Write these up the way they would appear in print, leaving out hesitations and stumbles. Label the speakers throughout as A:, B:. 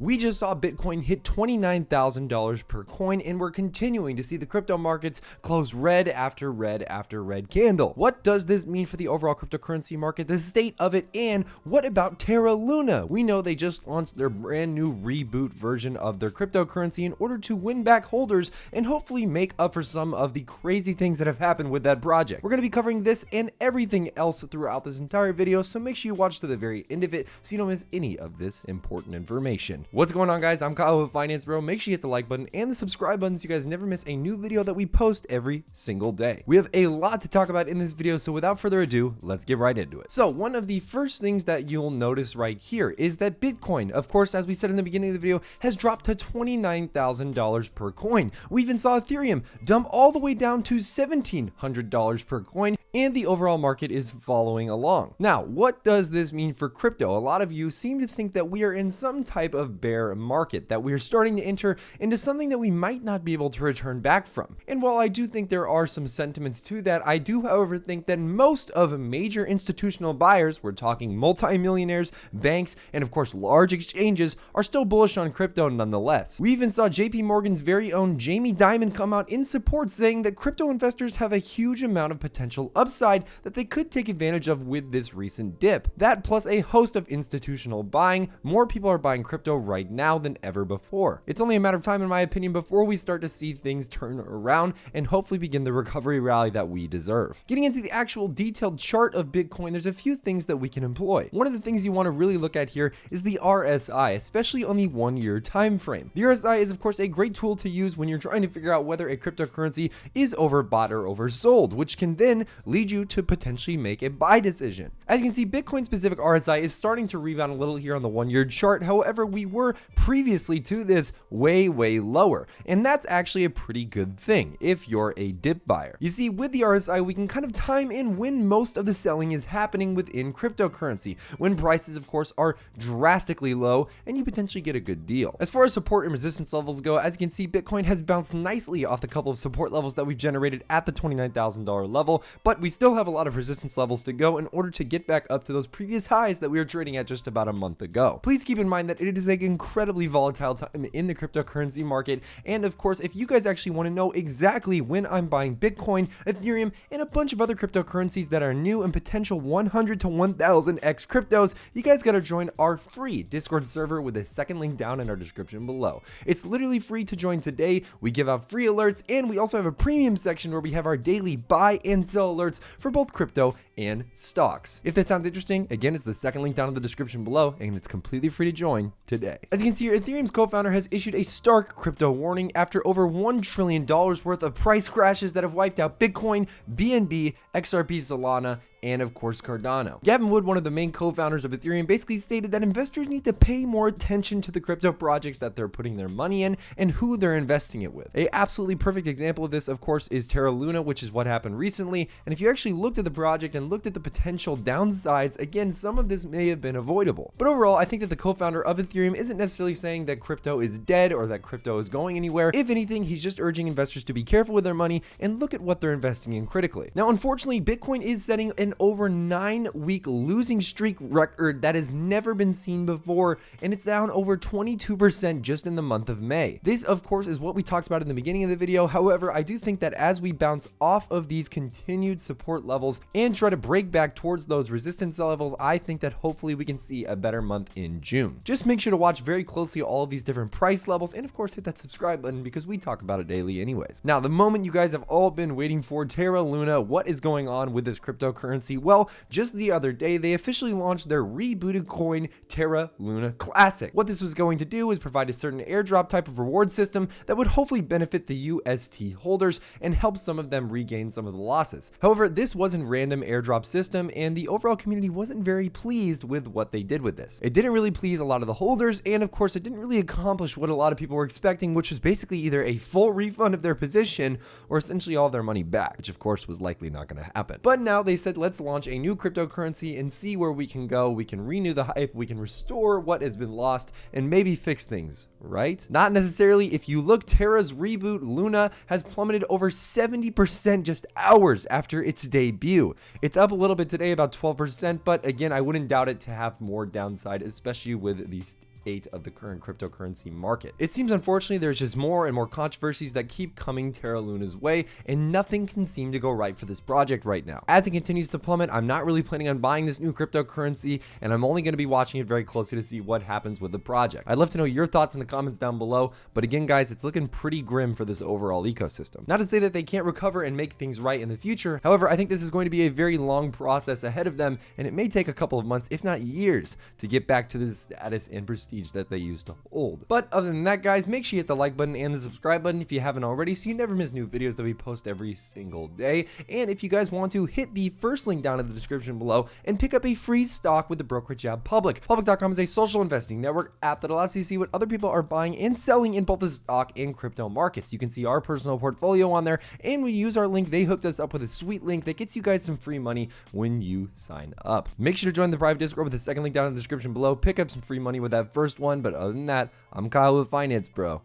A: We just saw Bitcoin hit $29,000 per coin, and we're continuing to see the crypto markets close red after red after red candle. What does this mean for the overall cryptocurrency market, the state of it, and what about Terra Luna? We know they just launched their brand new reboot version of their cryptocurrency in order to win back holders and hopefully make up for some of the crazy things that have happened with that project. We're going to be covering this and everything else throughout this entire video, so make sure you watch to the very end of it so you don't miss any of this important information. What's going on, guys? I'm Kyle with Finance Bro. Make sure you hit the like button and the subscribe button so you guys never miss a new video that we post every single day. We have a lot to talk about in this video, so without further ado, let's get right into it. So one of the first things that you'll notice right here is that Bitcoin, of course, as we said in the beginning of the video, has dropped to $29,000 per coin. We even saw Ethereum dump all the way down to $1,700 per coin, and the overall market is following along. Now, what does this mean for crypto? A lot of you seem to think that we are in some type of bear market, that we are starting to enter into something that we might not be able to return back from. And while I do think there are some sentiments to that, I do, however, think that most of major institutional buyers, we're talking multi-millionaires, banks, and of course large exchanges, are still bullish on crypto nonetheless. We even saw JP Morgan's very own Jamie Dimon come out in support, saying that crypto investors have a huge amount of potential upside that they could take advantage of with this recent dip. That plus a host of institutional buying. More people are buying crypto right now than ever before. It's only a matter of time, in my opinion, before we start to see things turn around and hopefully begin the recovery rally that we deserve. Getting into the actual detailed chart of Bitcoin, there's a few things that we can employ. One of the things you want to really look at here is the RSI, especially on the 1 year time frame. The RSI is, of course, a great tool to use when you're trying to figure out whether a cryptocurrency is overbought or oversold, which can then lead you to potentially make a buy decision. As you can see, Bitcoin specific RSI is starting to rebound a little here on the 1 year chart. However, we were previously to this way lower, and that's actually a pretty good thing if you're a dip buyer. You see, with the RSI, we can kind of time in when most of the selling is happening within cryptocurrency, when prices, of course, are drastically low and you potentially get a good deal. As far as support and resistance levels go, as you can see, Bitcoin has bounced nicely off the couple of support levels that we've generated at the $29,000 level, but we still have a lot of resistance levels to go in order to get back up to those previous highs that we were trading at just about a month ago. Please keep in mind that it is an incredibly volatile time in the cryptocurrency market, and of course, if you guys actually want to know exactly when I'm buying Bitcoin, Ethereum, and a bunch of other cryptocurrencies that are new and potential 100 to 1000x cryptos, you guys gotta join our free Discord server with the second link down in our description below. It's literally free to join today. We give out free alerts, and we also have a premium section where we have our daily buy and sell alerts for both crypto and stocks. If that sounds interesting, again, it's the second link down in the description below, and it's completely free to join today. As you can see here, Ethereum's co-founder has issued a stark crypto warning after over $1 trillion worth of price crashes that have wiped out Bitcoin, BNB, XRP, Solana, and of course Cardano. Gavin Wood, one of the main co-founders of Ethereum, basically stated that investors need to pay more attention to the crypto projects that they're putting their money in and who they're investing it with. A absolutely perfect example of this, of course, is Terra Luna, which is what happened recently. And if you actually looked at the project and looked at the potential downsides, again, some of this may have been avoidable. But overall, I think that the co-founder of Ethereum isn't necessarily saying that crypto is dead or that crypto is going anywhere. If anything, he's just urging investors to be careful with their money and look at what they're investing in critically. Now, unfortunately, Bitcoin is setting an over 9-week losing streak record that has never been seen before, and it's down over 22% just in the month of May. This, of course, is what we talked about in the beginning of the video. However, I do think that as we bounce off of these continued support levels and try to break back towards those resistance levels, I think that hopefully we can see a better month in June. Just make sure to watch very closely all of these different price levels, and of course hit that subscribe button because we talk about it daily anyways. Now, the moment you guys have all been waiting for, Terra Luna. What is going on with this cryptocurrency? Well, just the other day, they officially launched their rebooted coin, Terra Luna Classic. What this was going to do is provide a certain airdrop type of reward system that would hopefully benefit the UST holders and help some of them regain some of the losses. However, this wasn't random airdrop system, and the overall community wasn't very pleased with what they did with this. It didn't really please a lot of the holders, and of course, it didn't really accomplish what a lot of people were expecting, which was basically either a full refund of their position or essentially all of their money back, which of course was likely not going to happen. But now they said, let's launch a new cryptocurrency and see where we can go. We can renew the hype, we can restore what has been lost, and maybe fix things, right? Not necessarily. If you look, Terra's reboot, Luna, has plummeted over 70% just hours after its debut. It's up a little bit today, about 12%, but again, I wouldn't doubt it to have more downside, especially with these state of the current cryptocurrency market. It seems unfortunately there's just more and more controversies that keep coming Terra Luna's way, and nothing can seem to go right for this project right now. As it continues to plummet, I'm not really planning on buying this new cryptocurrency, and I'm only going to be watching it very closely to see what happens with the project. I'd love to know your thoughts in the comments down below, but again guys, it's looking pretty grim for this overall ecosystem. Not to say that they can't recover and make things right in the future, however, I think this is going to be a very long process ahead of them, and it may take a couple of months, if not years, to get back to the status and prestige that they used to hold. But other than that guys, make sure you hit the like button and the subscribe button if you haven't already, so you never miss new videos that we post every single day. And if you guys want to, hit the first link down in the description below and pick up a free stock with the brokerage app Public. Public.com is a social investing network app that allows you to see what other people are buying and selling in both the stock and crypto markets. You can see our personal portfolio on there, and we use our link. They hooked us up with a sweet link that gets you guys some free money when you sign up. Make sure to join the private Discord with the second link down in the description below. Pick up some free money with that first one, but other than that, I'm Kyle with Finance Bro.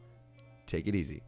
A: Take it easy.